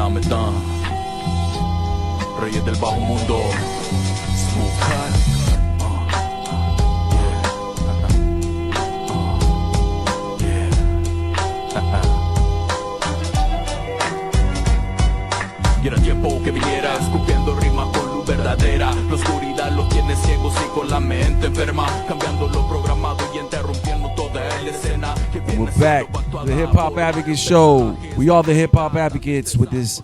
Nametan, Reyes del Bajo Mundo, Smoke. Y era tiempo que viniera escupiendo rimas con luz verdadera. La oscuridad los tiene ciegos y con la mente enferma, cambiando lo programado y interrumpiendo toda la escena. We're back, the Hip Hop Advocates Show. We are the Hip Hop Advocates with this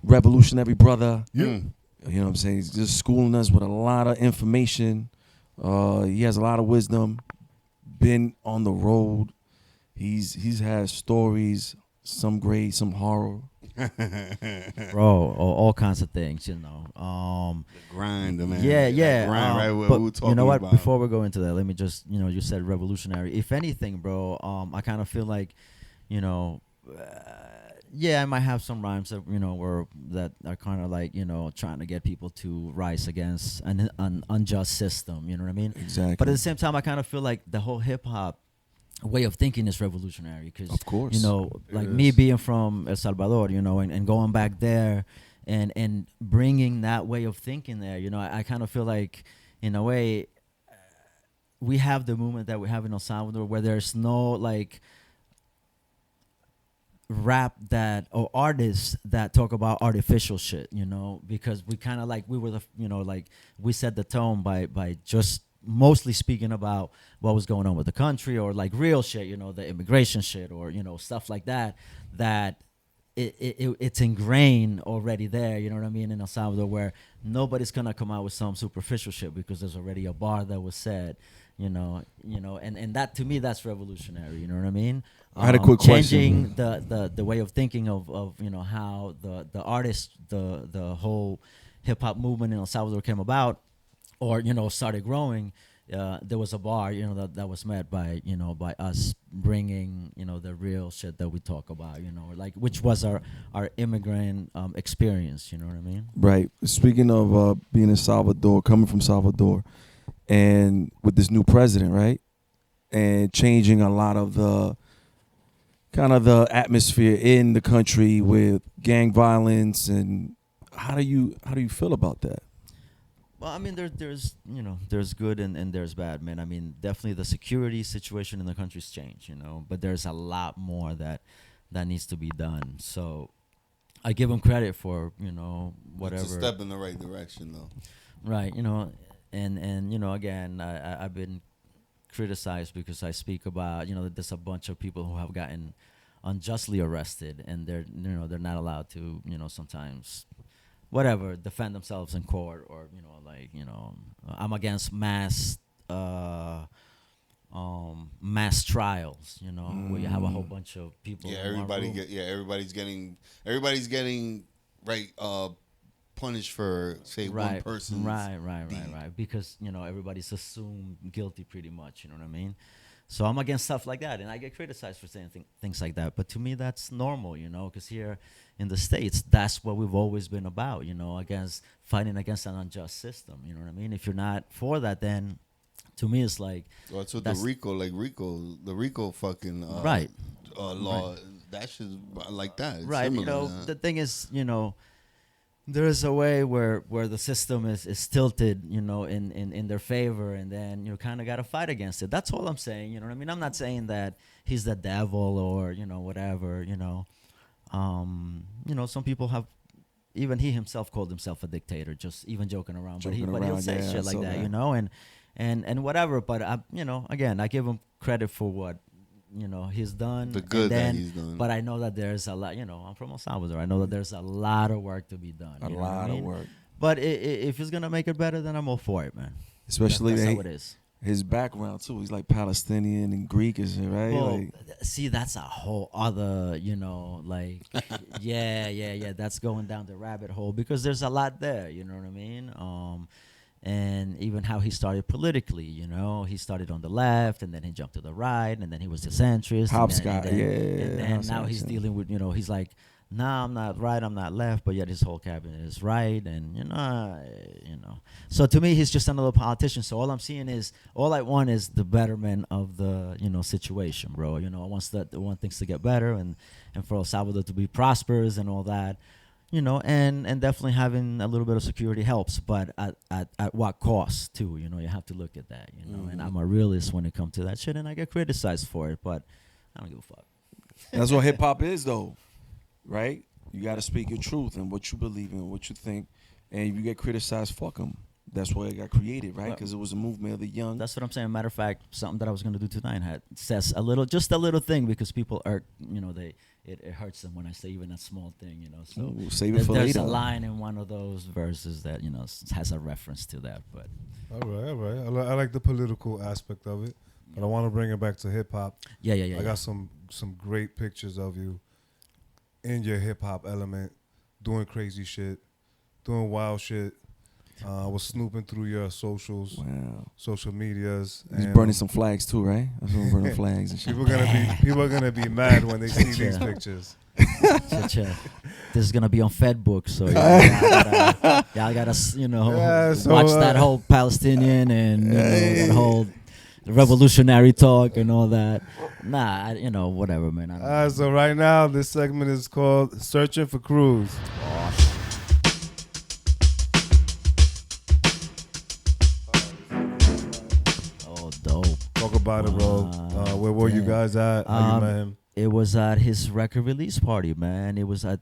revolutionary brother. Yeah. You know what I'm saying? He's just schooling us with a lot of information. He has a lot of wisdom. Been on the road. He's had stories, some great, some horror. Bro, all kinds of things, you know. The grind, man. Yeah. That grind, right? What But we were talking you know what? about. Before we go into that, let me just, you said revolutionary. If anything, bro, I kind of feel like, I might have some rhymes that, that are kind of like, trying to get people to rise against an unjust system. You know what I mean? Exactly. But at the same time, I kind of feel like the whole hip hop way of thinking is revolutionary because, of course, me being from El Salvador, and going back there and bringing that way of thinking there, I kind of feel like, in a way, we have the movement that we have in El Salvador where there's no rap that or artists that talk about artificial shit, because we kind of we were we set the tone by just mostly speaking about what was going on with the country or real shit, the immigration shit or stuff like that it's ingrained already there, you know what I mean, in El Salvador, where nobody's gonna come out with some superficial shit because there's already a bar that was said, and that, to me, that's revolutionary, you know what I mean? I had a quick changing question. the way of thinking of how the artists, the whole hip hop movement in El Salvador came about, or started growing. There was a bar, that was met by by us bringing the real shit that we talk about, which was our immigrant experience. You know what I mean? Right. Speaking of being in Salvador, coming from Salvador, and with this new president, right, and changing a lot of the kind of the atmosphere in the country with gang violence, and how do you feel about that? Well, I mean, there's good and there's bad, man. I mean, definitely the security situation in the country's changed, but there's a lot more that needs to be done. So I give them credit for, whatever. It's a step in the right direction, though. Right, and again, I've been criticized because I speak about, that there's a bunch of people who have gotten unjustly arrested, and they're not allowed to, sometimes defend themselves in court, or I'm against mass trials, where you have a whole bunch of people. Yeah, everybody's getting punished for one person. Right. Because everybody's assumed guilty pretty much. You know what I mean? So I'm against stuff like that, and I get criticized for saying things like that. But to me, that's normal, because here in the States, that's what we've always been about, fighting against an unjust system. You know what I mean? If you're not for that, then to me, it's like... Well, that's what the RICO fucking right. Law, right. That shit's like that. It's right, similar, the thing is, there is a way where the system is tilted, in their favor, and then you kind of got to fight against it. That's all I'm saying. You know what I mean? I'm not saying that he's the devil or whatever. Some people have, even he himself called himself a dictator, just even joking around. But he'll say shit like that, and whatever. But again, I give him credit for what he's done, the good that he's done. But I know that there's a lot. I'm from El Salvador. I know that there's a lot of work to be done. A lot of work. But if he's gonna make it better, then I'm all for it, man. Especially that's how it is. His background too. He's like Palestinian and Greek, is it right? Well, see, that's a whole other, yeah. That's going down the rabbit hole because there's a lot there. You know what I mean? And even how he started politically, he started on the left, and then he jumped to the right, and then he was a centrist. Hopscotch, and then now he's dealing with, he's like, nah, I'm not right, I'm not left, but yet his whole cabinet is right, and So to me, he's just another politician. So all I'm seeing is, all I want is the betterment of the, situation, bro. I want things to get better, and for El Salvador to be prosperous and all that. you know, and definitely having a little bit of security helps, but at what cost too? You know, you have to look at that. You know, and I'm a realist when it comes to that shit, and I get criticized for it, but I don't give a fuck. That's what hip hop is, though, right? You got to speak your truth and what you believe in, what you think, and if you get criticized, fuck them. That's why it got created, right? Because it was a movement of the young. That's what I'm saying. Matter of fact, something that I was gonna do tonight says just a little thing, because people are, you know, it hurts them when I say even a small thing, you know. So Ooh, save it for there's later. a line in one of those verses that, you know, has a reference to that. But All right. I like the political aspect of it, but I want to bring it back to hip hop. yeah. I got some great pictures of you in your hip hop element, doing crazy shit, doing wild shit. I was snooping through your socials, Wow. social medias. He's and burning some flags too, right? That's when burning flags and shit. people are gonna be mad when they see these pictures. this is gonna be on Fedbook, so y'all gotta you know, watch that whole Palestinian and, you know, that whole revolutionary talk and all that. Nah, you know, whatever, man. I don't know. So right now, this segment is called Searching for Cruz. Oh, dope. Talk about it, bro. Where were you guys at? How you met him? It was at his record release party, man. It was at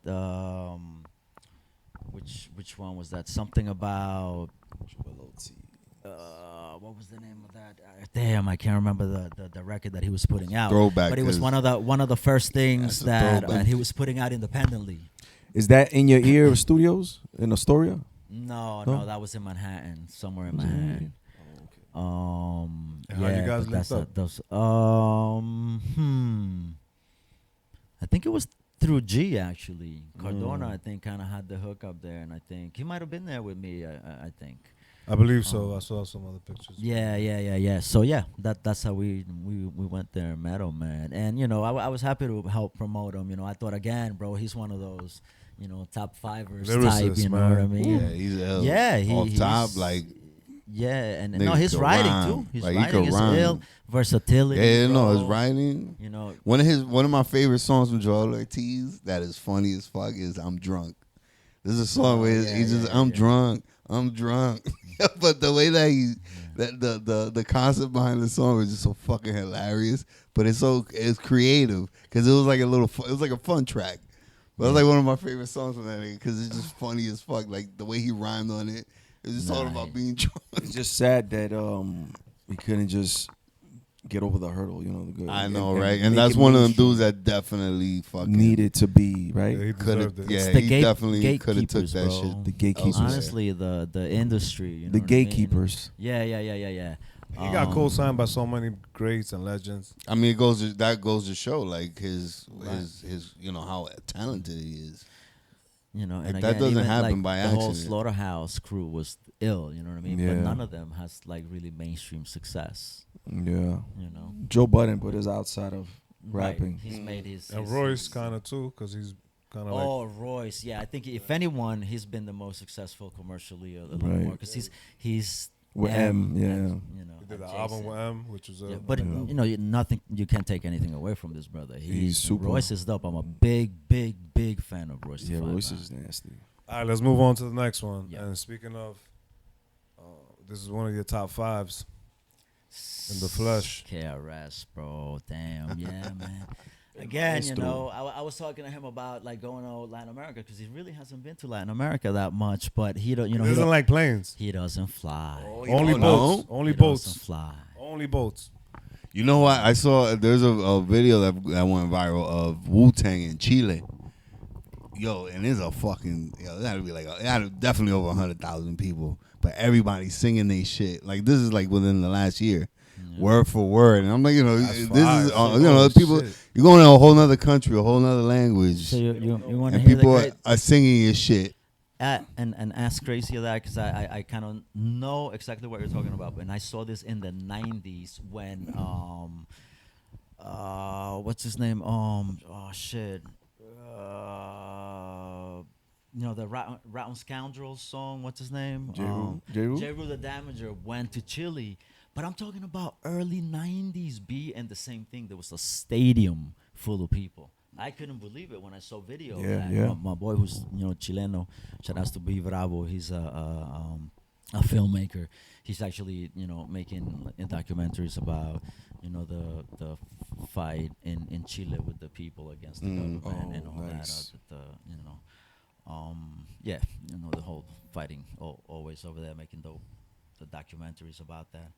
which one was that? Something about what was the name of that? Damn, I can't remember the record that he was putting out. Throwback, but it was 'cause one of the first things that's a that throwback. he was putting out independently. Is that in your ear studios in Astoria? No, that was in Manhattan, somewhere in Manhattan. How you guys but linked up? I think it was through G, actually. Cardona, I think, kind of had the hook up there, and I think he might have been there with me. I think. I believe so. I saw some other pictures. Yeah. So yeah, that's how we went there and met him, man. And you know, I was happy to help promote him. You know, I thought, again, bro, he's one of those, you know, top fivers type. Lyricist, You know man. what I mean? Yeah, he's ill. Yeah, off top, he's- like Yeah, and Nigga no, his could writing rhyme. too. His Like, he writing could is rhyme. ill, versatility. yeah, no, bro. his writing. You know, One of my favorite songs from Joel Ortiz that is funny as fuck is "I'm Drunk." This is a song where he's just I'm drunk, but the way that the concept behind the song is just so fucking hilarious. But it's creative because it was like it was like a fun track. But it's like one of my favorite songs from that nigga because it's just funny as fuck. Like the way he rhymed on it. It's just all about being drunk. It's just sad that we couldn't just get over the hurdle, you know. I know, right? make And that's it one of them mainstream. dudes that definitely fucking Needed to be, right? Yeah, he could deserved have. it. Yeah, the he definitely could have took gatekeepers, that bro. shit. The gatekeepers. honestly, the industry, you know The what I mean? gatekeepers. Yeah. He got co-signed by so many greats and legends. I mean, that goes to show like his you know how talented he is. You know, Like, and that again, doesn't even, happen like, by the whole accident. Slaughterhouse crew was ill. You know what I mean? But Yeah. none of them has like really mainstream success. Yeah. You know, Joe Budden, but is outside of Right. rapping. He's made his. And his- Royce his- kind of too, because he's kind of like Oh, Royce. Yeah, I think if anyone, he's been the most successful commercially a little Right. more because he's With M, yeah. and, you know, he did the adjacent. album with M, which was Yeah, but Yeah. you know, you can't take anything away from this brother. He's super. Royce is dope. I'm a big fan of Royce. Yeah, the Five Royce Man. is nasty. All right, let's move on to the next one. Yeah. And speaking of, this is one of your top fives. In the flesh. KRS, bro. Damn, yeah, man. Again, you know, I was talking to him about like going to Latin America because he really hasn't been to Latin America that much. But he don't, you know, He doesn't like planes. he doesn't fly. Only don't boats. know? Only He boats. doesn't fly. Only boats. You know what? I saw there's a video that went viral of Wu-Tang in Chile. Yo, and there's a fucking that'd be like that'd definitely over 100,000 people, but everybody singing they shit. Like this is like within the last year, word for word. And I'm like, you know, That's this fire. is Oh, you know people. shit. You're going to a whole nother country, a whole nother language, So you want to and hear people the great are singing your shit. and ask crazy of that because I kind of know exactly what you're talking about. And I saw this in the 90s when what's his name? Oh shit. You know the Rotten Scoundrels song. What's his name? Jeru? Jeru the Damager went to Chile, but I'm talking about early '90s. And the same thing. There was a stadium full of people. I couldn't believe it when I saw video Yeah, of that. yeah. My boy, who's Chileno, shout outs to B Bravo. He's a filmmaker. He's actually making documentaries about the fight in Chile with the people against the government and all nice. that. Yeah, the whole fighting always over there making the documentaries about that.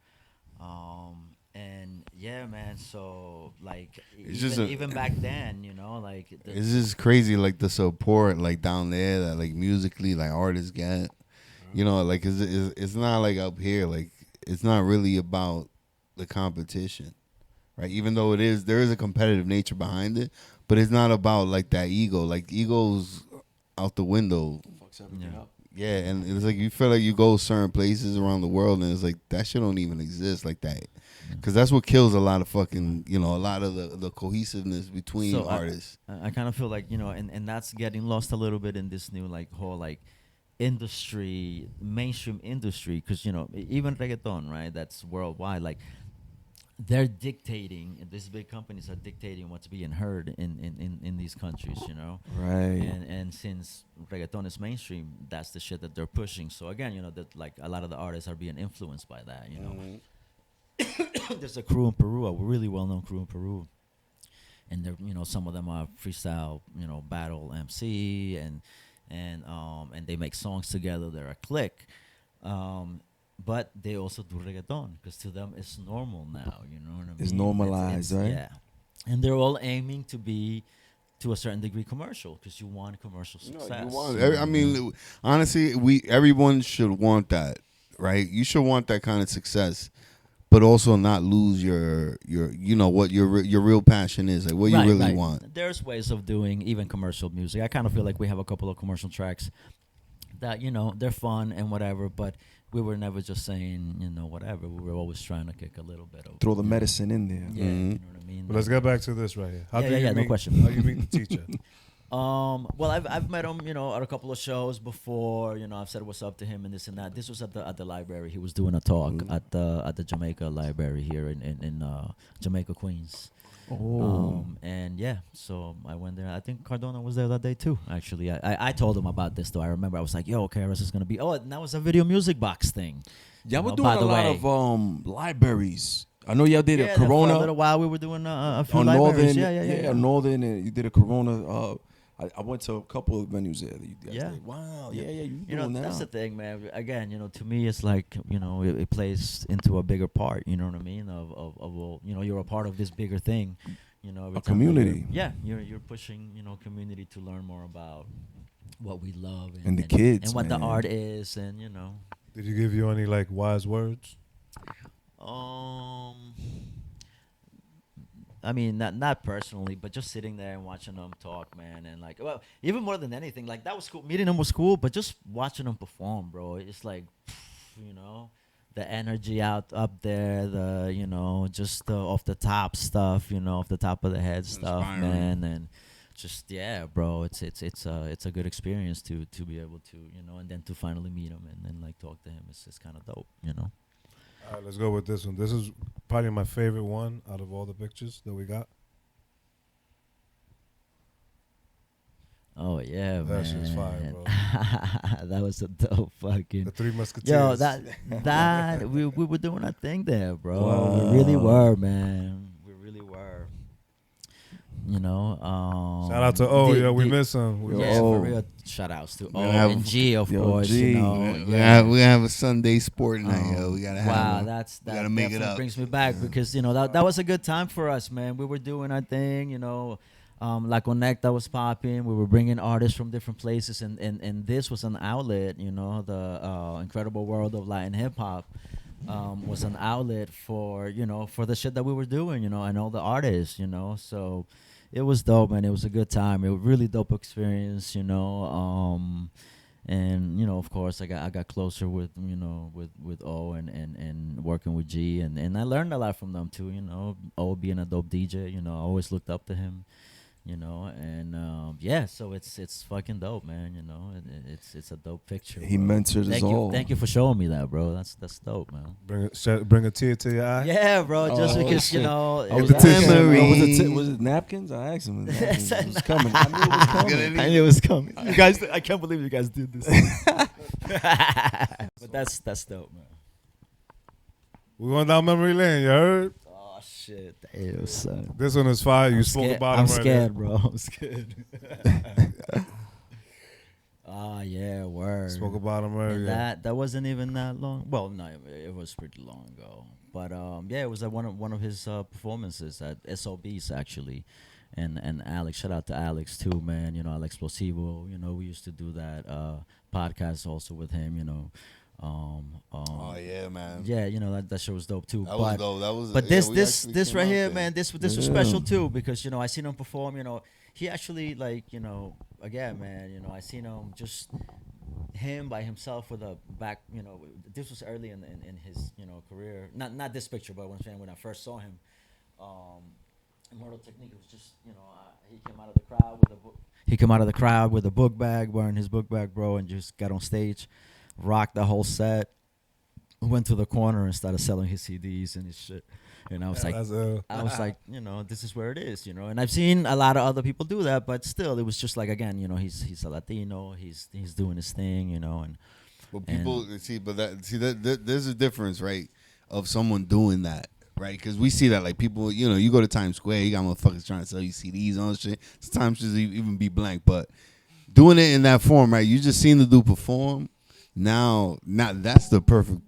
And yeah, man. So like, It's just a- even back then, like It's just crazy, like the support, like down there, that like musically, like artists get. Like it's not like up here. Like it's not really about the competition, right? Even though there is a competitive nature behind it, but it's not about like that ego. Like ego's out the window. Fucks everything Yeah. up. Yeah, and it's like you feel like you go certain places around the world, and it's like that shit don't even exist like that, because that's what kills a lot of fucking, a lot of the cohesiveness between So artists. I kind of feel like and that's getting lost a little bit in this new like whole like industry, mainstream industry, because even reggaeton, right? That's worldwide. Like they're dictating, these big companies are dictating what's being heard in these countries, Right. and since reggaeton is mainstream, that's the shit that they're pushing. So again, that like a lot of the artists are being influenced by that. There's a crew in Peru, a really well-known crew in Peru, and they're some of them are freestyle battle MC and they make songs together. They're a clique, but they also do reggaeton because to them it's normal now. You know what I mean? It's normalized, right? Yeah, and they're all aiming to be to a certain degree commercial because you want commercial success. I mean, honestly, everyone should want that, right? You should want that kind of success, but also not lose your what your real passion is, like what you really want. There's ways of doing even commercial music. I kind of feel like we have a couple of commercial tracks that they're fun and whatever, but we were never just saying whatever. We were always trying to kick a little bit of Throw the medicine in there. Yeah, you know what I mean. But let's get back to this right here. How Yeah, do you yeah, no meet, question. How you meet the teacher? Well, I've met him, at a couple of shows before. I've said what's up to him and this and that. This was at the library. He was doing a talk at the Jamaica Library here in Jamaica, Queens. And yeah, so I went there. I think Cardona was there that day too. Actually, I told him about this though. I remember I was like, "Yo, KRS is gonna be." Oh, and that was a video music box thing. Y'all were By doing a the lot way. of libraries. I know y'all did Yeah, a Corona for a little while we were doing a few on libraries. Northern. Yeah. Northern, and you did a Corona. I went to a couple of venues there. That you guys Yeah. did. Wow. Yeah. Yeah. You You know, doing that? that's the thing, man. Again, to me, it's like, it plays into a bigger part. You know what I mean? Of well, you're a part of this bigger thing. Every A time that community. you're pushing, community to learn more about what we love And the kids, and what the man. art is, and Did he give you any like wise words? I mean, not personally, but just sitting there and watching them talk, man, and like, well, even more than anything, like that was cool. Meeting them was cool, but just watching them perform, bro, it's like, the energy up there, just the off the top stuff, off the top of the head stuff, Inspiring. man, and just bro, it's a good experience to be able to, and then to finally meet him and then like talk to him, it's kind of dope, All right, let's go with this one. This is probably my favorite one out of all the pictures that we got. Oh yeah, man. That shit's fire, bro. That was a dope fucking. The Three Musketeers. Yo, that we were doing our thing there, bro. Wow. We really were, man. We really were. Shout out to O, we miss him. We Yo, Yeah, O. for real. Shout outs to O Gonna have- and G, of Yo, course. G. We have a Sunday sport night, yo. We gotta have. Wow, one. that gotta make it definitely up. brings me back because that was a good time for us, man. We were doing our thing, La Conecta was popping. We were bringing artists from different places, and this was an outlet. The incredible world of Latin hip hop was an outlet for for the shit that we were doing, and all the artists, So it was dope, man. It was a good time. It was a really dope experience, and of course I got closer with with O and working with G, and I learned a lot from them too. O being a dope DJ, I always looked up to him. you know, and yeah, so it's fucking dope, man. You know, it's a dope picture. He bro. mentored us Thank you, all. thank you for showing me that, bro. That's dope, man. Bring a tear to your eye. Yeah, bro. Just Oh, because you shit. know, I was it was- asking him, Memory. was it napkins? I asked him. Napkins. It was coming. I knew it was coming. I knew it was coming. You guys, I can't believe you guys did this. But that's dope, man. We're going down memory lane. You heard? Oh shit, damn son. This one is fire. You spoke about I'm him right scared, bro. I'm scared. Ah, yeah, word. there. Spoke about him And earlier. that wasn't even that long. Well, no, it was pretty long ago. But yeah, it was at one of his performances at SOBs actually, and Alex. Shout out to Alex too, man. You know, Alex Plosivo. You know, we used to do that podcast also with him. You know, Oh yeah, man. yeah, you know that show was dope too. That was dope. That was. But yeah, this we this actually this came right out here, there. man, this was Yeah. special too because you know I seen him perform. You know, he actually like you know again, man. You know, I seen him just him by himself with a back. You know, this was early in his you know career. Not this picture, but when I first saw him, Immortal Technique. It was just you know he came out of the crowd with a book. He came out of the crowd with a book bag, wearing his book bag, bro, and just got on stage, rocked the whole set. Went to the corner and started selling his CDs and his shit. And I was like, you know, this is where it is, you know. And I've seen a lot of other people do that, but still, it was just like again, you know, he's a Latino, he's doing his thing, you know, and But people there's a difference, right, of someone doing that, right? Because we see that like people, you know, you go to Times Square, you got motherfuckers trying to sell you CDs on shit. Sometimes just even be blank, but doing it in that form, right? You just seen the dude perform. Now that's the perfect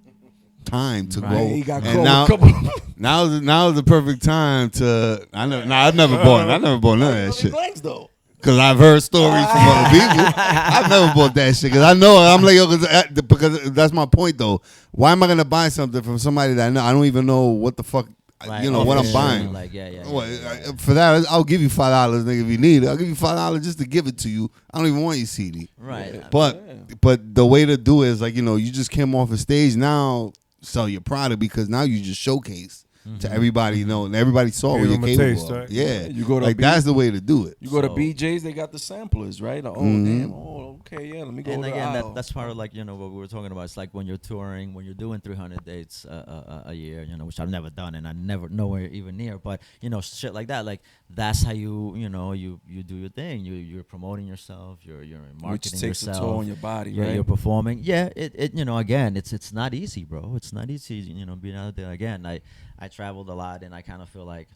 time to Right. go. He got And called now, a couple. now is the perfect time to. I've never bought none of that shit. Blanks though. Cause I've heard stories from other people. I've never bought that shit. Cause I know I'm like, yo, because that's my point though. Why am I gonna buy something from somebody that I know? I don't even know what the fuck, right, you know, what I'm yeah, buying. like yeah. What, for that, I'll give you $5, nigga, if you need it. I'll give you $5 just to give it to you. I don't even want your CD. Right. But the way to do it is like, you know, you just came off a stage. Now sell your product because now you just showcase to everybody, you know, and everybody saw what Give you're them a capable taste, of. right? Yeah, You go to like that's the way to do it. You go to So- BJ's, they got the samplers, right? Like, oh Mhm. damn, oh okay, yeah. Let me go And to the again, aisle. that's part of like you know what we were talking about. It's like when you're touring, when you're doing 300 dates a year, you know, which I've never done and I never nowhere even near. But you know, shit like that, like that's how you know you do your thing. You're promoting yourself. You're marketing which takes yourself. a toll on your body, Yeah, right? you're performing. Yeah, it you know again, it's not easy, bro. It's not easy, you know, being out there. Again, I traveled a lot, and I kind of feel like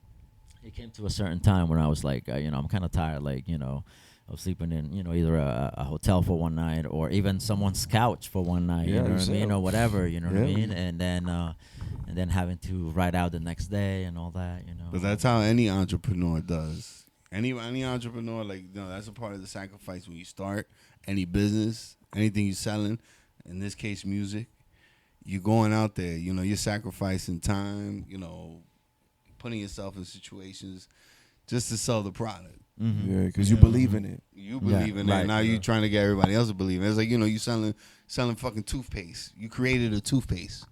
it came to a certain time when I was like, you know, I'm kind of tired, like you know, of sleeping in you know either a hotel for one night or even someone's couch for one night. Yeah, you know what I yourself. mean, or whatever. You know what I Yeah. mean, and then having to ride out the next day and all that. You know, But that's how any entrepreneur does. Any entrepreneur, like, you know, that's a part of the sacrifice when you start any business, anything you're selling. In this case, music. You're going out there, you know, you're sacrificing time, you know, putting yourself in situations just to sell the product. Mhm. Yeah, because you believe in it. You believe in it. right, Now you trying to get everybody else to believe in it. It's like, you know, you selling fucking toothpaste. You created a toothpaste.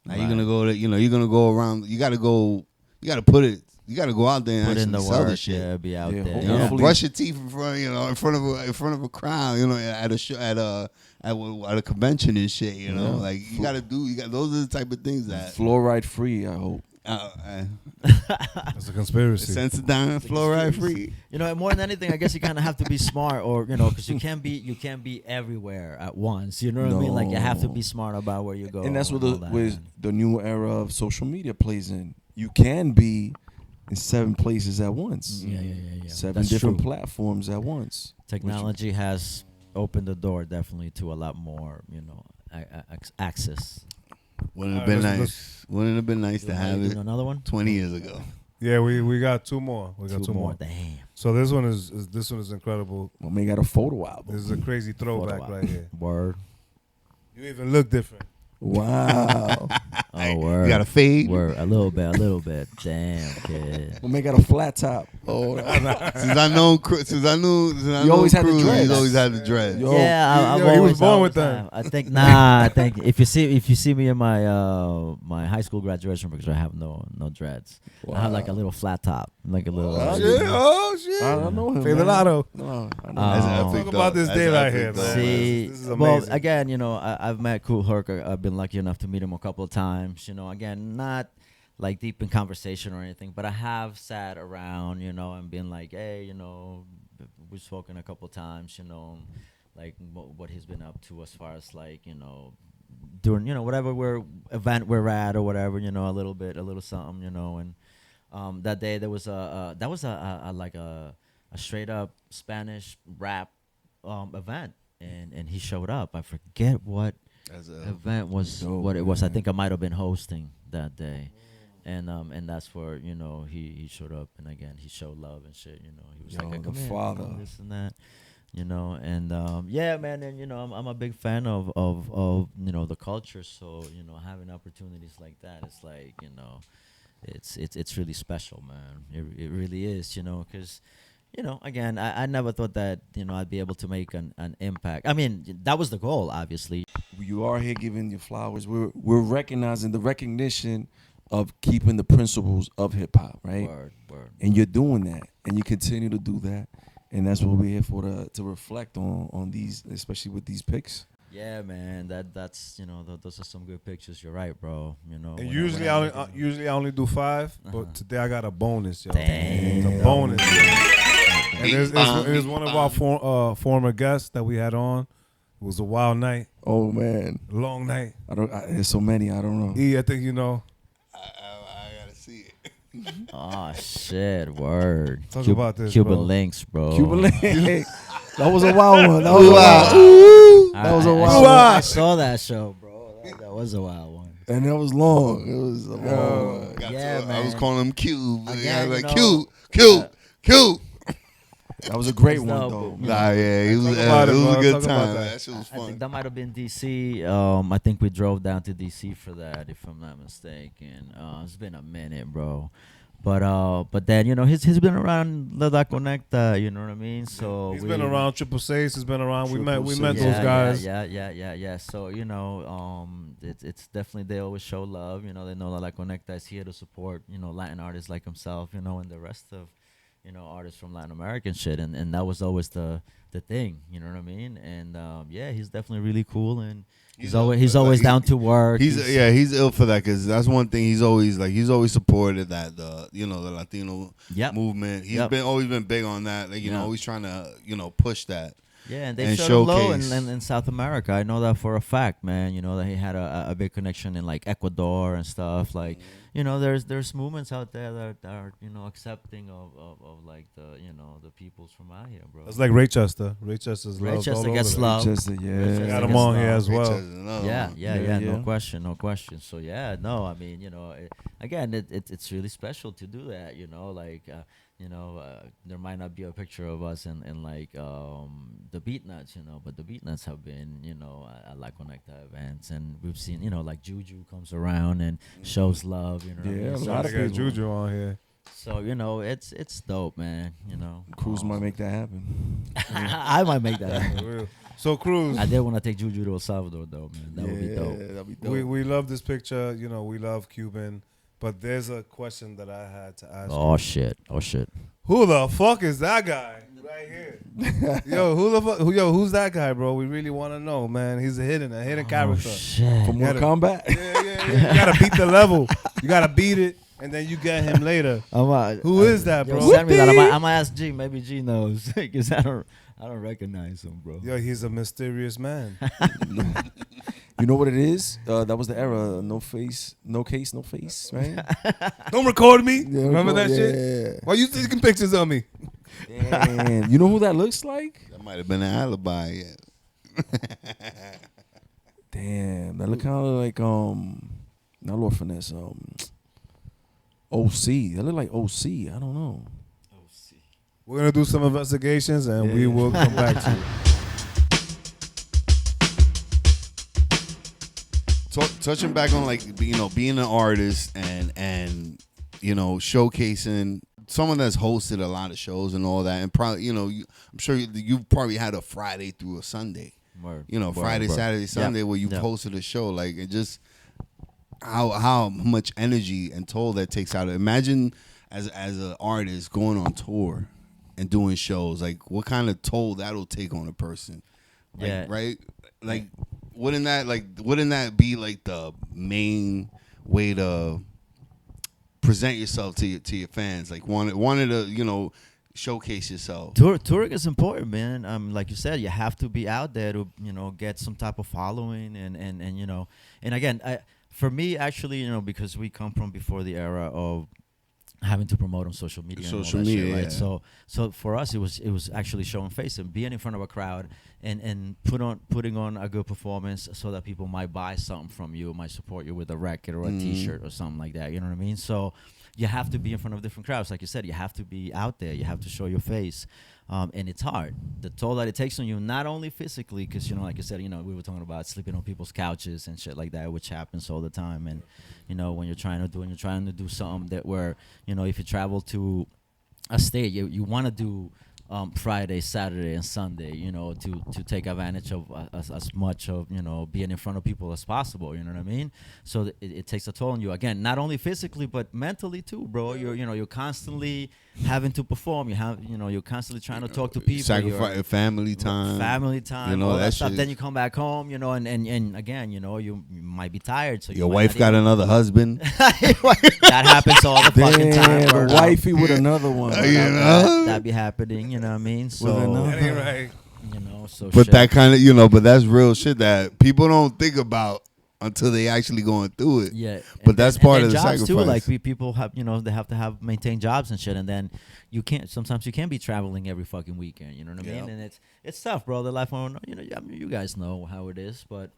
Now you're Right. gonna go to, you know, you're gonna go around. You gotta go out there and Put in actually the sell the work, shit. yeah, be out Yeah, there. You know, Yeah. hopefully- brush your teeth in front of a crowd, you know, at a show, at a convention and shit, you know, Yeah. like those are the type of things that Fluoride free, I hope. That's a conspiracy. Sensodyne, fluoride free. You know, more than anything, I guess you kind of have to be smart, or you know, because you can't be everywhere at once. You know what I mean? Like you have to No. be smart about where you go. And that's what all that, man. the new era of social media plays in. You can be in 7 places at once. Yeah. 7 That's different true. platforms at once. Technology has opened the door definitely to a lot more, you know, access. Wouldn't have been Alright, nice. Wouldn't have been nice to have Doing it another one. 20 years ago. Yeah, we got 2 more. We got two more. Damn. So this one is incredible. Well, we got a photo album. This is a crazy throwback Photo right here. Word. You even look different. Wow. Oh, word. You got a fade. Word. A little bit. Damn, kid. Well, we got a flat top. Oh, Since I knew You always had the Cruz, dreads. he's always had the dreads. Yo, Yeah, I've he was always born always with them. have. I think I think if you see me in my my high school graduation picture, I have no dreads. I have like a little flat top, like a little. Oh, shit. Oh, shit. I know him. Federado. No, I know. That's Oh. epic, Talk though. about this That's day right epic, here, though. man. See, This is well, amazing. again, I've met Kool Herc. I've been lucky enough to meet him a couple of times. Again, not like deep in conversation or anything, but I have sat around, and been like, hey, we've spoken a couple of times, like what he's been up to as far as like, doing, whatever event we're at or whatever, a little something, and that day there was a straight up Spanish rap event, and he showed up. I forget what event was dope, what it was. I man. think I might have been hosting that day. And that's where he showed up, and again he showed love and shit. He was Yo, like, the "Come in, father. this and that." And yeah, man, and I'm a big fan of the culture, so having opportunities like that, it's like it's really special, man. It really is, because again, I never thought that I'd be able to make an impact. I mean, that was the goal, obviously. You are here giving your flowers. We're recognizing the recognition of keeping the principles of hip hop, right? Word. And you're doing that, and you continue to do that, and that's what we're here for, to reflect on these, especially with these pics. Yeah, man, that's those are some good pictures. You're right, bro. And usually I only do 5, but today I got a bonus, yo. Damn. It's a bonus. And there's one of our former guests that we had on. It was a wild night, Oh man, long night. there's so many. I don't know. I think you know. I gotta see it. Oh shit! Word. Talk about this, Cuban bro. links, bro. Cuban Link. That was a wild one. That was a Wow. wild. That was a I wild saw, one. I saw that show, bro. That was a wild one. And it was long. It was a long one. Yeah, I was man. calling him Cube. Again, Like you know, Cube. That was a great It's one, dope, though. but, Nah, yeah, it was about it, a bro. good Talk about time. that. That shit was I think fun. that might have been DC. I think we drove down to DC for that, if I'm not mistaken. It's been a minute, bro. But then he's been around La Conecta, you know what I mean? So He's been around Triple Six. He's been around. We met Triple those guys. Yeah. So it's definitely, they always show love. They know La Conecta is here to support Latin artists like himself, and the rest of artists from Latin American shit, and that was always the thing, you know what I mean? And yeah, he's definitely really cool, and he's always down to work. He's ill for that, because that's one thing he's always supported, that the Latino movement. He's always been big on that, like always trying to push that. Yeah, and they and showed him low showcase. in South America. I know that for a fact, man. That he had a big connection in like Ecuador and stuff. Like, there's movements out there that are accepting of like the peoples from out here, bro. It's like Raychester. Raychester's loved all Raychester over gets the- love. Yeah. Got him on here as well. Yeah, Yeah. no question. So yeah, no, I mean, again, it's really special to do that. Like, there might not be a picture of us in like the Beat Nuts, but the Beat Nuts have been, at La Conecta events, and we've seen, like Juju comes around and shows love, you know. What I Yeah, mean? a So lot I of got people. Juju on here. So it's dope, man. Cruz might make that happen. I might make that happen. For real. So Cruz, I did want to take Juju to El Salvador, though, man. That would be dope. That'd be dope. we love this picture. We love Cuban. But there's a question that I had to ask. Oh shit! Who the fuck is that guy right here? Who's that guy, bro? We really want to know, man. He's a hidden character. Shit! For more gotta- combat. Yeah. You gotta beat the level. You gotta beat it, and then you get him later. Who is that, bro? Send me that. I'm gonna ask G. Maybe G knows, because I don't recognize him, bro. Yo, he's a mysterious man. You know what it is? That was the era. No face, no case, no face, right? Don't record me. Yeah, Remember that shit? Yeah. Why you taking pictures of me? Damn. You know who that looks like? That might have been an alibi. Yeah. Damn, that look kind of like not Lord Finesse, OC. That look like OC. I don't know. We're gonna do some investigations, and we will come back to you. Touching back on like being an artist and showcasing someone that's hosted a lot of shows and all that, and probably I'm sure you've probably had a Friday through a Sunday, Friday, Saturday, Sunday where you've hosted a show, like, and just how much energy and toll that takes out of it. Imagine as an artist going on tour and doing shows? Like, what kind of toll that'll take on a person? Like, Yeah. right? Like, wouldn't that be like the main way to present yourself to your fans? Like, wanted to showcase yourself. Touring is important, man. Like you said, you have to be out there to get some type of following, and and again, for me, actually, because we come from before the era of having to promote on social media and all that shit, right? Yeah. So for us, it was actually showing face and being in front of a crowd and putting on a good performance so that people might buy something from you, might support you with a record or a T-shirt or something like that. You know what I mean? So you have to be in front of different crowds. Like you said, you have to be out there. You have to show your face. And it's hard. The toll that it takes on you, not only physically, because, like you said, we were talking about sleeping on people's couches and shit like that, which happens all the time. And, when you're trying to do something that where, if you travel to a state, you want to do Friday, Saturday, and Sunday, to take advantage of as much of, being in front of people as possible. You know what I mean? So it takes a toll on you. Again, not only physically, but mentally too, bro. You're constantly having to perform. You're constantly trying to talk to people. Sacrifice family time. All that that stuff. shit. Then you come back home, and again, you might be tired. So Your wife got another husband. that happens all the fucking time. Damn, bro. the wifey with another one. That be happening. You know what I mean? So another- That ain't right. So But shit. that kind of, but that's real shit that people don't think about until they actually going through it. Yeah, But that's part of the jobs sacrifice. too. Like people have, they have to maintain jobs and shit, and then sometimes you can't be traveling every fucking weekend. You know what I mean? Yeah. And it's tough, bro. The life on, you guys know how it is, but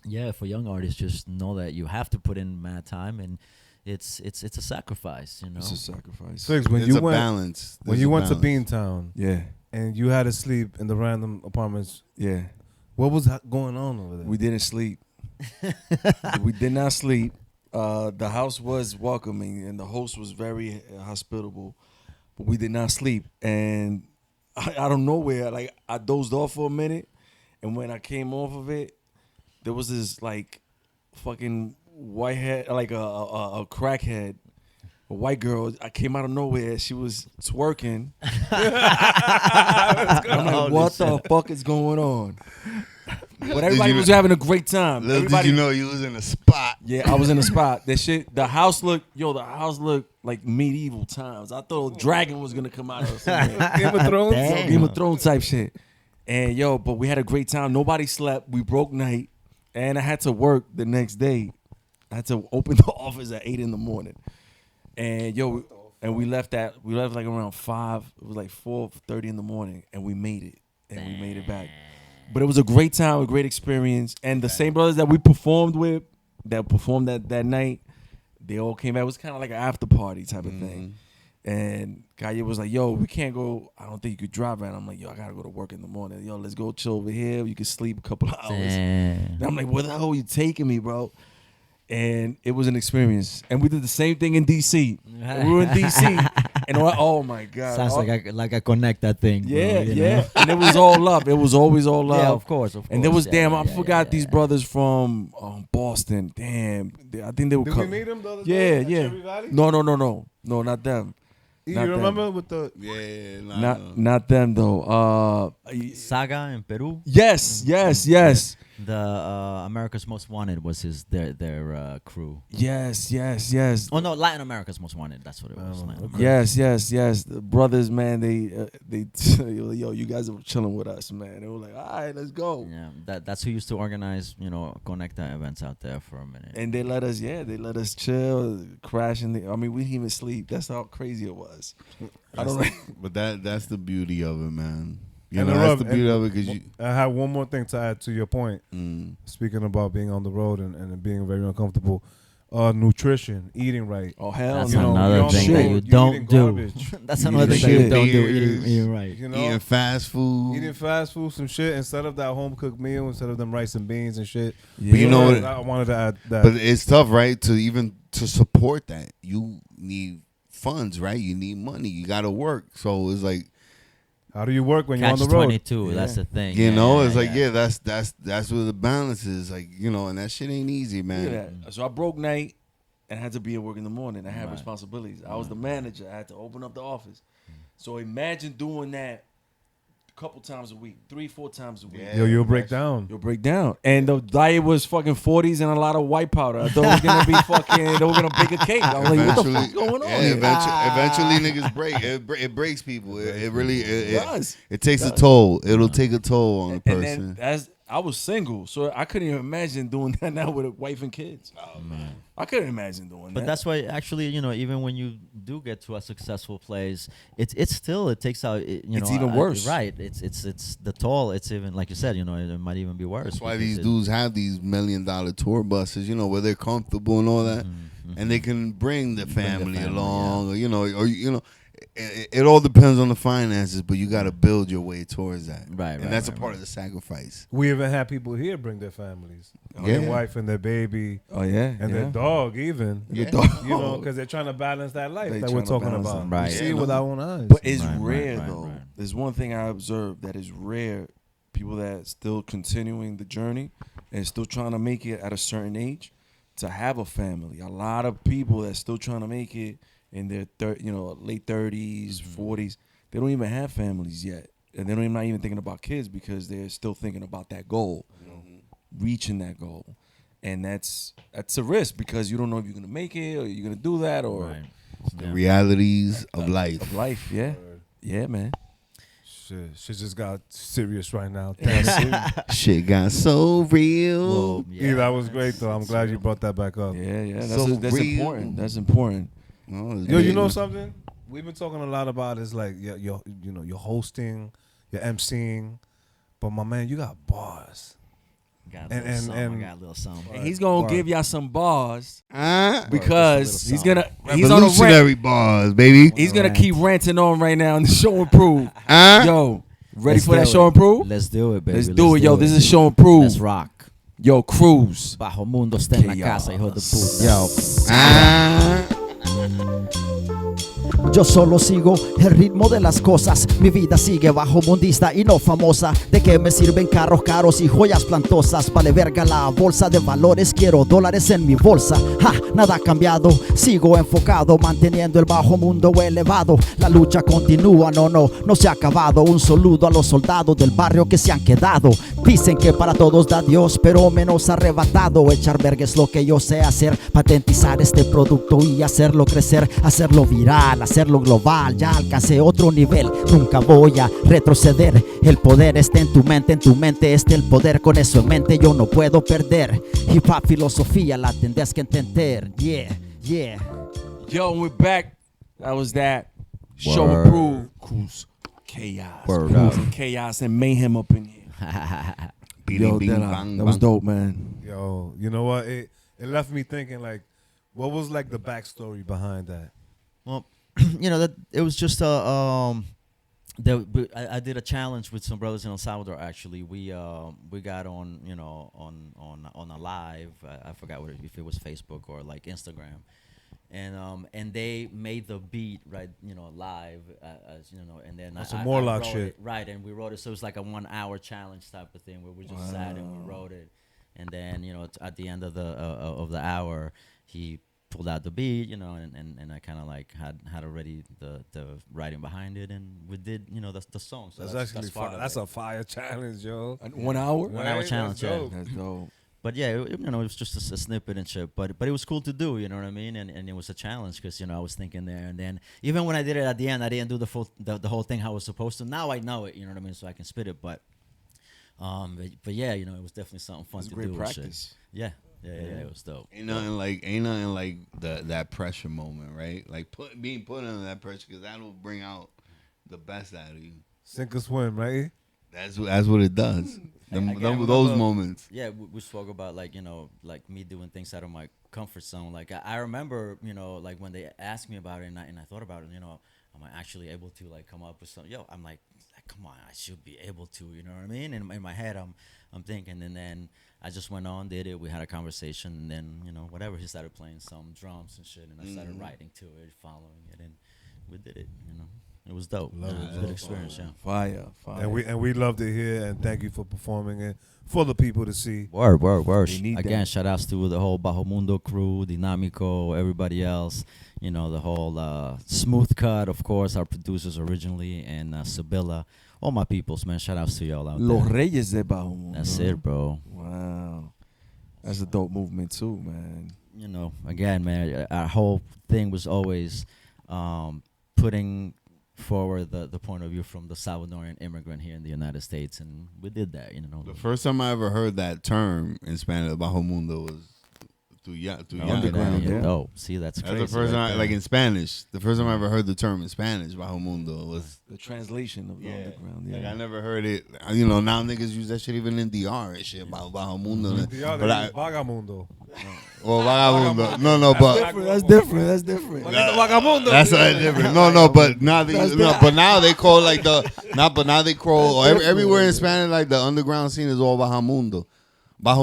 yeah, for young artists, just know that you have to put in mad time, and it's a sacrifice. It's a sacrifice. Six, when It's you a went balance. when There's you a went to balance. Beantown Yeah, and you had to sleep in the random apartments, yeah. what was going on over there? We didn't sleep. We did not sleep. The house was welcoming and the host was very hospitable, but we did not sleep. And out of nowhere, like I dozed off for a minute, and when I came off of it, there was this like fucking whitehead, like a crackhead, a white girl. I came out of nowhere. She was twerking. I'm like, what the fuck is going on? But everybody was having a great time. Little Everybody, did you know you was in a spot. yeah, I was in the spot. The house looked like medieval times. I thought a dragon was gonna come out of something. Game of Thrones? Damn. Game of Thrones type shit. And but we had a great time. Nobody slept. We broke night, and I had to work the next day. I had to open the office at 8 a.m. And and we left like around 5. It was like 4:30 in the morning, and we made it. And we made it back. But it was a great time, a great experience. And the same brothers that we performed with, that performed that night, they all came back. It was kind of like an after party type of thing. And Kanye was like, yo, we can't go. I don't think you could drive around. I'm like, yo, I got to go to work in the morning. Yo, let's go chill over here. You can sleep a couple of hours. And I'm like, where the hell are you taking me, bro? And it was an experience. And we did the same thing in D.C. And we were in D.C. And oh, my God. Sounds like I connect that thing. Bro, Yeah, you yeah. know? And it was all love. It was always all love. Yeah, of course. And there was, yeah, I yeah, forgot yeah, these yeah. brothers from Boston. Damn. I think they were Did we meet them the other Yeah, day at yeah. Cherry Valley? No, not them. You Not them. remember with the Yeah, Not them, though. Saga in Peru. Yes. The America's Most Wanted was their crew. Yes. Oh no, Latin America's Most Wanted. That's what it was. Latin America. Yes. The brothers, man, they yo, you guys are chilling with us, man. They were like, all right, let's go. Yeah, that's who used to organize, Conecta events out there for a minute. And they let us chill, crash in I mean, we didn't even sleep. That's how crazy it was. I don't know. But that's the beauty of it, man. You And know, the that's rub- the beauty and- of it because you. I have one more thing to add to your point. Speaking about being on the road and being very uncomfortable, nutrition, eating right. Oh hell That's no. another you thing know, that Shit. you you don't eating do. garbage. That's You another eating thing that you shit, don't do. beers, Eating right. You know, Eating fast food. eating fast food, some shit instead of that home cooked meal, instead of them rice and beans and shit. Yeah. But you know what? I wanted to add that. But it's tough, right? To support that, you need funds, right? You need money. You got to work. So it's like, how do you work when you're on Catch the road? 22. That's the thing. you Yeah, know, yeah, it's like, yeah. that's where the balance is. Like, and that shit ain't easy, Look at man. that. So I broke night and had to be at work in the morning. I had responsibilities. I was the manager. I had to open up the office. So imagine doing that a couple times a week, 3-4 times a week. Yeah. Yo, you'll break down. You'll break down. And the diet was fucking 40s and a lot of white powder. I thought it was gonna be fucking. They were gonna bake a cake. I was like, what the fuck going on? Yeah, here? eventually niggas break. It breaks people. It really does. it takes a toll. It'll take a toll on a And person. then I was single, so I couldn't even imagine doing that now with a wife and kids. Oh man, I couldn't imagine doing But that. that's why, actually, even when you do get to a successful place, it's still, it takes out. It's even worse. Right? It's the toll. It's even, like you said. It might even be worse. That's why because these dudes have these $1 million tour buses, where they're comfortable and all that, and they can bring the family along, or it all depends on the finances, but you got to build your way towards that, Right, and right, that's right, a part of the sacrifice. We even had people here bring their families, Yeah. their wife and their baby, Oh yeah, and their dog even. Yeah. Because they're trying to balance that life They that we're trying to talking balance about. that. Right. We see Yeah, it with no. our own eyes. But it's Right, rare right, though. right. There's one thing I observed that is rare. People that still continuing the journey and still trying to make it at a certain age to have a family. A lot of people that still trying to make it in their late 30s, 40s, they don't even have families yet, and they're not even thinking about kids because they're still thinking about that goal, reaching that goal, and that's a risk because you don't know if you're gonna make it or you're gonna do that or Right. The Yeah. realities of life. of life. Yeah, yeah, man. Shit just got serious right now. Shit got so real. Well, Yeah, that was great though. I'm glad you brought that back up. Yeah, yeah. That's, So that's real. important. That's important. Oh, it's Yo, you big. know something? We've been talking a lot about is like your hosting, your emceeing, but my man, you got bars. Got a And- little and- something, and- I got a little something. And he's gonna Word. give y'all some bars Huh? because just a he's little gonna he's on a rant. Revolutionary bars, baby. He's gonna Rant. keep ranting on right now in the show and prove. Huh? Yo, ready Let's for that do show it. and prove? Let's do it, baby. Let's do it, yo. This is show and prove. Let's rock. Yo, Cruz. Bajo Mundo está en la Khaoz. casa, hijo de puta. Yo. Ah. Yo solo sigo el ritmo de las cosas. Mi vida sigue bajo mundista y no famosa. ¿De qué me sirven carros caros y joyas plantosas? Vale verga la bolsa de valores, quiero dólares en mi bolsa. Ja, nada ha cambiado, sigo enfocado, manteniendo el bajo mundo elevado. La lucha continúa, no se ha acabado. Un saludo a los soldados del barrio que se han quedado. Dicen que para todos da Dios, pero menos arrebatado. Echar verga es lo que yo sé hacer, patentizar este producto y hacerlo crecer, hacerlo viral, hacerlo global. Ya alcancé otro nivel, nunca voy a retroceder. El poder está en tu mente está el poder. Con eso en mente yo no puedo perder. Hip hop filosofía la tendrás que entender. Yeah, yeah. Yo, we're back. That was that. Show Word. and prove. Cruz Chaos. Word Cruz up. and chaos and mayhem up in here. Yo, Bing, that, bang, that was bang. dope, man. Yo, you know what? It left me thinking like, what was like the backstory behind that? Well, that it was just I did a challenge with some brothers in El Salvador. Actually, we got on on a live. I forgot if it was Facebook or like Instagram, and they made the beat right live as and then some I Morlock wrote shit. it, right, and we wrote it. So it was like a 1 hour challenge type of thing where we just sat and we wrote it, and then at the end of the hour he pulled out the beat, and I kind of like had already the writing behind it, and we did the song. So That's actually part fire. of That's it. a fire challenge, yo. 1 hour? 1 hour Right? challenge, That's yeah. dope. That's dope. But yeah, it was just a snippet and shit. But it was cool to do, you know what I mean? And it was a challenge because I was thinking there, and then even when I did it at the end, I didn't do the whole thing how I was supposed to. Now I know it, you know what I mean? So I can spit it. But yeah, it was definitely something fun It's to great do. practice. And shit. Yeah, it was dope. Ain't nothing like that pressure moment, right? Like being put under that pressure, because that'll bring out the best out of you. Sink or swim, right? That's what it does. Those moments. Yeah, we spoke about like like me doing things out of my comfort zone. Like I remember like when they asked me about it and I thought about it. Am I actually able to like come up with something? Yo, I'm like come on, I should be able to. You know what I mean? And in my head, I'm thinking, and then I just went on, did it. We had a conversation, and then whatever. He started playing some drums and shit, and I started writing to it, following it, and we did it. It was dope. Love It it, was a bro. good experience. Yeah. Fire. And we loved it here, and thank you for performing it for the people to see. Word. They need Again, that. shout outs to the whole Bajo Mundo crew, Dinamico, everybody else. You know, the whole Smooth Cut, of course, our producers originally, and Sibilla. All my peoples, man. Shout outs to y'all out Los there. Reyes de Bajo Mundo. That's it, bro. Wow. That's a dope movement too, man. You know, again, man, our whole thing was always putting forward the point of view from the Salvadorian immigrant here in the United States, and we did that. You know, The first time I ever heard that term in Spanish, Bajo Mundo, was through Underground, yeah. Oh, see, that's crazy. That's the first right time, there. like in Spanish. The first time I ever heard the term in Spanish, Bajo Mundo, was The translation of the underground. Yeah. Like I never heard it. You know, now niggas use that shit even in DR and shit about Bajo Mundo. The other But I, is Vagamundo. well, Vagamundo. No, but That's different. That's different. that's different. No, but now they call like now they call everywhere in Spanish like the underground scene is all Bajo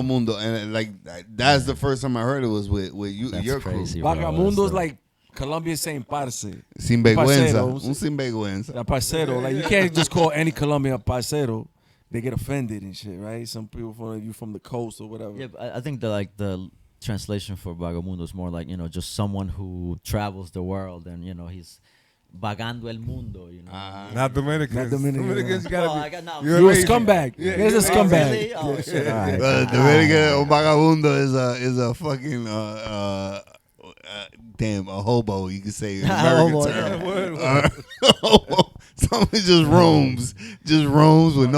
Mundo, and like that's the first time I heard it was with you, That's your crew. crazy, bro. Vagamundo is That's like Colombia saying parce. Sinvergüenza, Parceros. un sinvergüenza. A parcero. Like you can't just call any Colombian a parcero. They get offended and shit, right? Some people from the coast or whatever. Yeah, but I think the translation for vagamundo is more like, you know, just someone who travels the world, and you know he's vagando el mundo, you know. Not Dominicans. Not Dominicans, Dominicans Oh, gotta I be. got now. You're You're a amazing. scumbag. Yeah, There's a you're scumbag. Really? Oh shit! All right. Dominican vagabundo is a fucking damn a hobo. You could say in American Hobo, term. Word. Someone just roams with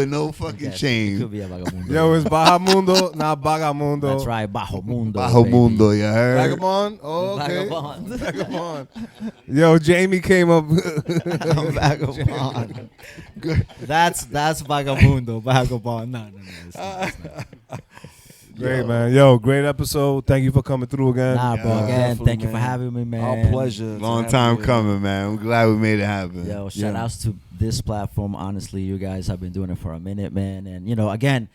no fucking Yes, it chain. could be a vagamundo. Yo, it's Bajamundo, not Vagamundo. That's right, bajo mundo. Bajo baby. Mundo, you heard? Vagabond? Oh, okay. Vagabond. Vagabond. Yo, Jamie came up. Vagabond. That's vagamundo. Vagabond. No. It's not. Great, man. Yo, great episode. Thank you for coming through again. Nah, bro. Yeah, Again, definitely, thank you for man. having me, man. Our pleasure. to Long have time you. coming, man. I'm glad we made it happen. Yo, shout Yeah. outs to this platform. Honestly, you guys have been doing it for a minute, man. And you know, again,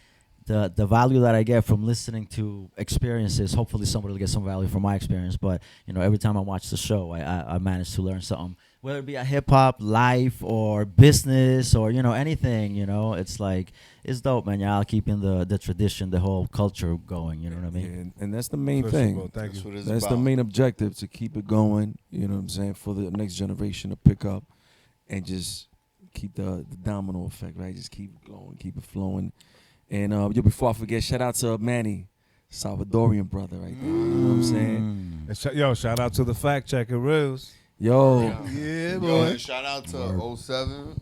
the value that I get from listening to experiences, hopefully somebody will get some value from my experience. But you know, every time I watch the show, I manage to learn something. Whether it be a hip hop, life, or business, or you know, anything, you know, it's like it's dope, man. Y'all keeping the tradition, the whole culture going. You know what I Yeah, mean? and that's the main First of thing. all, thank That's you. what it's That's about. the main objective, to keep it going, you know what I'm saying, for the next generation to pick up and just keep the domino effect, right? Just keep it going, keep it flowing. And before I forget, shout out to Manny, Salvadorian brother right there. You know what I'm saying? And yo, shout out to the fact checker, Reels. Yo, Yeah, Yo, boy. and shout out to 07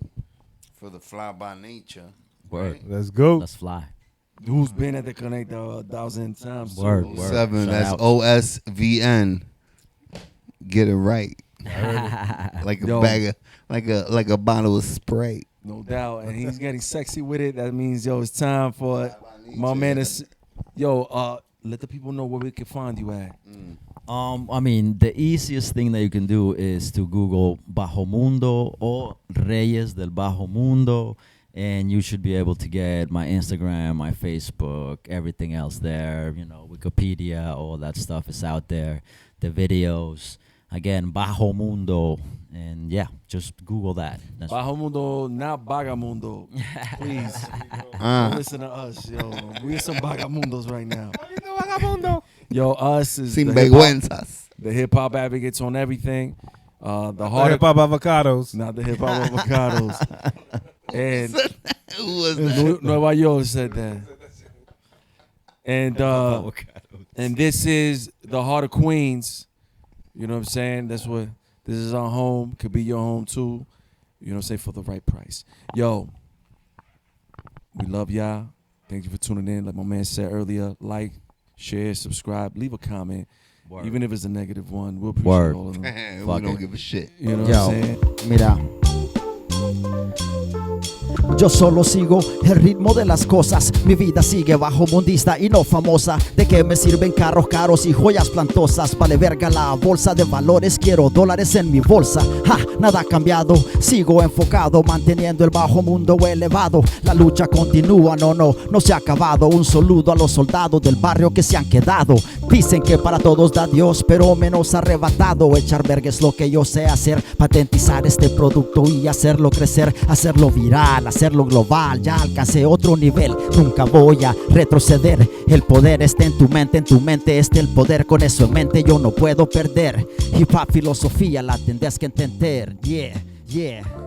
for the Fly by Nature. Word. Let's go. Let's fly. who's been at the Connect 1,000 times? too. Word, word. 07, Shout that's out. OSVN. Get it right. Like a Yo. bag of, like a bottle of Sprite. No doubt. And he's getting sexy with it. That means, yo, it's time for my man is, let the people know where we can find you at. I mean, the easiest thing that you can do is to Google Bajo Mundo or Reyes del Bajo Mundo, and you should be able to get my Instagram, my Facebook, everything else there. You know, Wikipedia, all that stuff is out there. The videos, again, Bajo Mundo, and yeah, just Google that. That's Bajo Mundo, not Bagamundo. Please. Don't listen to us, yo. We're some Bagamundos right now. Yo, us is Sin the hip-hop, vergüenzas. the hip-hop advocates on everything. The The hard hip hop avocados. not the hip-hop avocados. And Who was that? Nueva York said that. And this is the Heart of Queens. You know what I'm saying? That's what this is our home. Could be your home too. You know what I'm saying? For the right price. Yo, we love y'all. Thank you for tuning in. Like my man said earlier, like, share, subscribe, leave a comment. Word. Even if it's a negative one, we'll appreciate Word. all of them. Man, we Fuck don't it. give a shit. You know Yo. what I'm saying? Mira. Yo solo sigo el ritmo de las cosas. Mi vida sigue bajo mundista y no famosa. ¿De qué me sirven carros caros y joyas plantosas? Vale verga la bolsa de valores, quiero dólares en mi bolsa. Ja, nada ha cambiado, sigo enfocado, manteniendo el bajo mundo elevado. La lucha continúa, no se ha acabado. Un saludo a los soldados del barrio que se han quedado. Dicen que para todos da Dios, pero menos arrebatado. Echar verga es lo que yo sé hacer, patentizar este producto y hacerlo crecer, hacerlo viral, hacerlo global. Ya alcancé otro nivel, nunca voy a retroceder. El poder está en tu mente está el poder. Con eso en mente yo no puedo perder. Hip hop filosofía la tendrás que entender. Yeah, yeah.